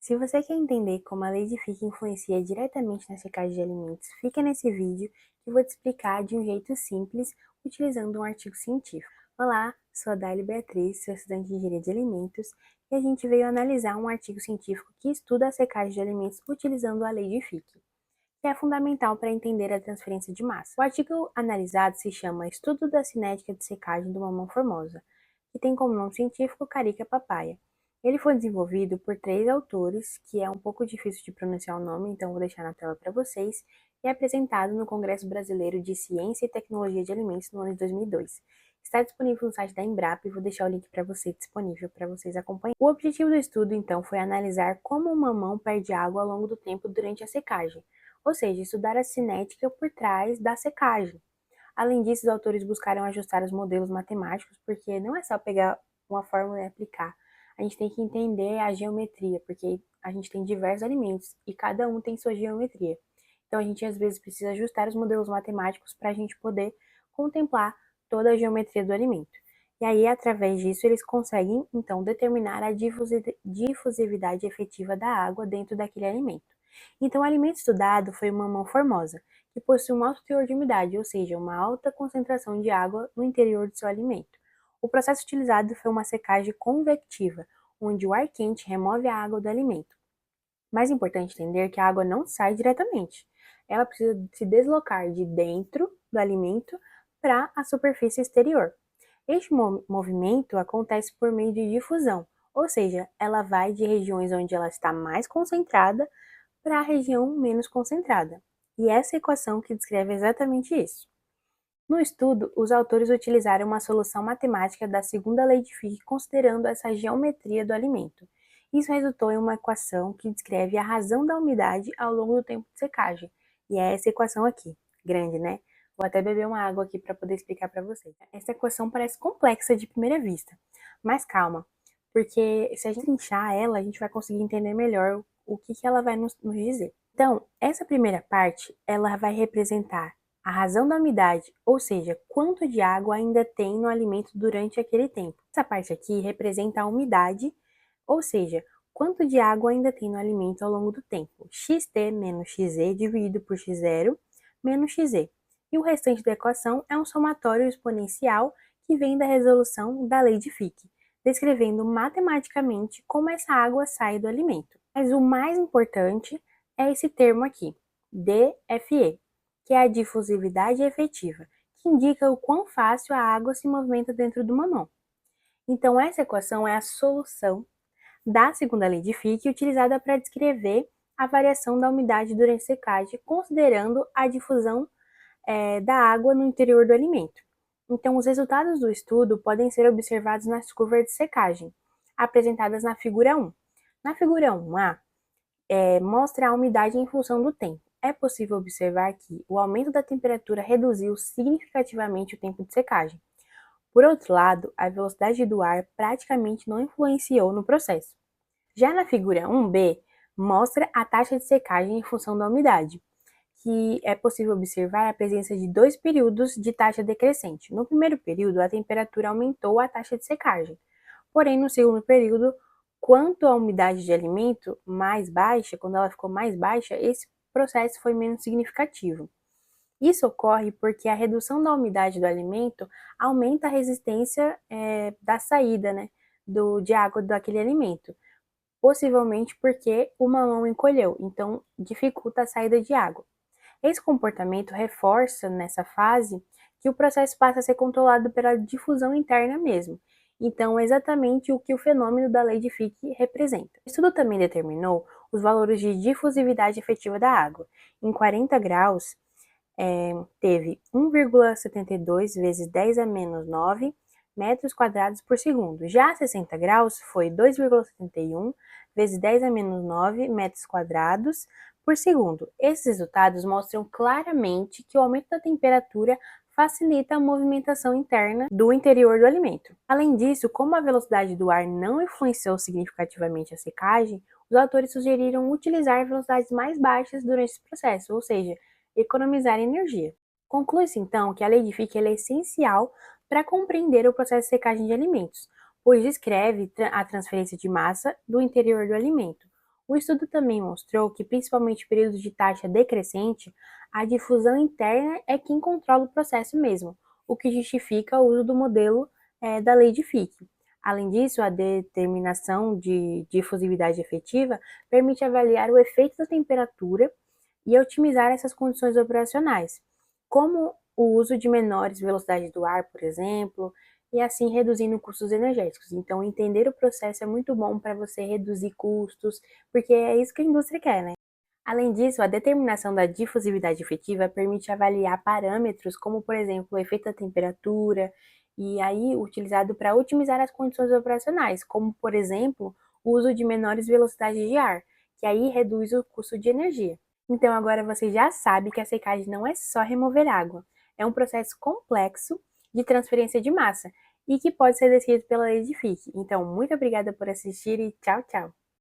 Se você quer entender como a lei de Fick influencia diretamente na secagem de alimentos, fica nesse vídeo que eu vou te explicar de um jeito simples, utilizando um artigo científico. Olá, sou a Dália Beatriz, sou estudante de Engenharia de Alimentos, e a gente veio analisar um artigo científico que estuda a secagem de alimentos utilizando a lei de Fick, que é fundamental para entender a transferência de massa. O artigo analisado se chama Estudo da Cinética de Secagem do Mamão Formosa, que tem como nome científico Carica papaya. Ele foi desenvolvido por 3 autores, que é um pouco difícil de pronunciar o nome, então vou deixar na tela para vocês, e é apresentado no Congresso Brasileiro de Ciência e Tecnologia de Alimentos no ano de 2002. Está disponível no site da Embrapa e vou deixar o link para você disponível para vocês acompanharem. O objetivo do estudo, então, foi analisar como o mamão perde água ao longo do tempo durante a secagem, ou seja, estudar a cinética por trás da secagem. Além disso, os autores buscaram ajustar os modelos matemáticos, porque não é só pegar uma fórmula e aplicar. A gente tem que entender a geometria, porque a gente tem diversos alimentos e cada um tem sua geometria. Então, a gente às vezes precisa ajustar os modelos matemáticos para a gente poder contemplar toda a geometria do alimento. E aí, através disso, eles conseguem, então, determinar a difusividade efetiva da água dentro daquele alimento. Então, o alimento estudado foi o mamão formosa, que possui um alto teor de umidade, ou seja, uma alta concentração de água no interior do seu alimento. O processo utilizado foi uma secagem convectiva, onde o ar quente remove a água do alimento. Mais importante entender que a água não sai diretamente. Ela precisa se deslocar de dentro do alimento para a superfície exterior. Este movimento acontece por meio de difusão, ou seja, ela vai de regiões onde ela está mais concentrada para a região menos concentrada. E essa equação que descreve exatamente isso. No estudo, os autores utilizaram uma solução matemática da segunda lei de Fick considerando essa geometria do alimento. Isso resultou em uma equação que descreve a razão da umidade ao longo do tempo de secagem. E é essa equação aqui. Grande, né? Vou até beber uma água aqui para poder explicar para vocês. Essa equação parece complexa de primeira vista, mas calma, porque se a gente inchar ela, a gente vai conseguir entender melhor o que ela vai nos dizer. Então, essa primeira parte, ela vai representar a razão da umidade, ou seja, quanto de água ainda tem no alimento durante aquele tempo. Essa parte aqui representa a umidade, ou seja, quanto de água ainda tem no alimento ao longo do tempo. Xt menos Xz dividido por X0 menos Xz. E o restante da equação é um somatório exponencial que vem da resolução da lei de Fick, descrevendo matematicamente como essa água sai do alimento. Mas o mais importante é esse termo aqui, DFE, que é a difusividade efetiva, que indica o quão fácil a água se movimenta dentro do mamão. Então, essa equação é a solução da segunda lei de Fick utilizada para descrever a variação da umidade durante a secagem, considerando a difusão da água no interior do alimento. Então, os resultados do estudo podem ser observados nas curvas de secagem, apresentadas na figura 1. Na figura 1A, mostra a umidade em função do tempo. É possível observar que o aumento da temperatura reduziu significativamente o tempo de secagem. Por outro lado, a velocidade do ar praticamente não influenciou no processo. Já na figura 1B, mostra a taxa de secagem em função da umidade, que é possível observar a presença de 2 períodos de taxa decrescente. No primeiro período, a temperatura aumentou a taxa de secagem. Porém, no segundo período, quanto a umidade de alimento mais baixa, quando ela ficou mais baixa, esse processo foi menos significativo. Isso ocorre porque a redução da umidade do alimento aumenta a resistência da saída de água daquele alimento, possivelmente porque o mamão encolheu, então dificulta a saída de água. Esse comportamento reforça, nessa fase, que o processo passa a ser controlado pela difusão interna mesmo. Então, é exatamente o que o fenômeno da lei de Fick representa. O estudo também determinou os valores de difusividade efetiva da água. Em 40 graus, teve 1,72 vezes 10 a menos 9 metros quadrados por segundo. Já a 60 graus foi 2,71 vezes 10 a menos 9 metros quadrados por segundo. Esses resultados mostram claramente que o aumento da temperatura facilita a movimentação interna do interior do alimento. Além disso, como a velocidade do ar não influenciou significativamente a secagem, os autores sugeriram utilizar velocidades mais baixas durante esse processo, ou seja, economizar energia. Conclui-se então que a lei de Fick é essencial para compreender o processo de secagem de alimentos, pois descreve a transferência de massa do interior do alimento. O estudo também mostrou que, principalmente em períodos de taxa decrescente, a difusão interna é quem controla o processo mesmo, o que justifica o uso do modelo da lei de Fick. Além disso, a determinação de difusividade efetiva permite avaliar o efeito da temperatura e otimizar essas condições operacionais, como o uso de menores velocidades do ar, por exemplo, e assim reduzindo custos energéticos. Então, entender o processo é muito bom para você reduzir custos, porque é isso que a indústria quer, né? Além disso, a determinação da difusividade efetiva permite avaliar parâmetros como, por exemplo, o efeito da temperatura, e aí utilizado para otimizar as condições operacionais, como, por exemplo, o uso de menores velocidades de ar, que aí reduz o custo de energia. Então, agora você já sabe que a secagem não é só remover água, é um processo complexo de transferência de massa e que pode ser descrito pela lei de Fick. Então, muito obrigada por assistir e tchau, tchau!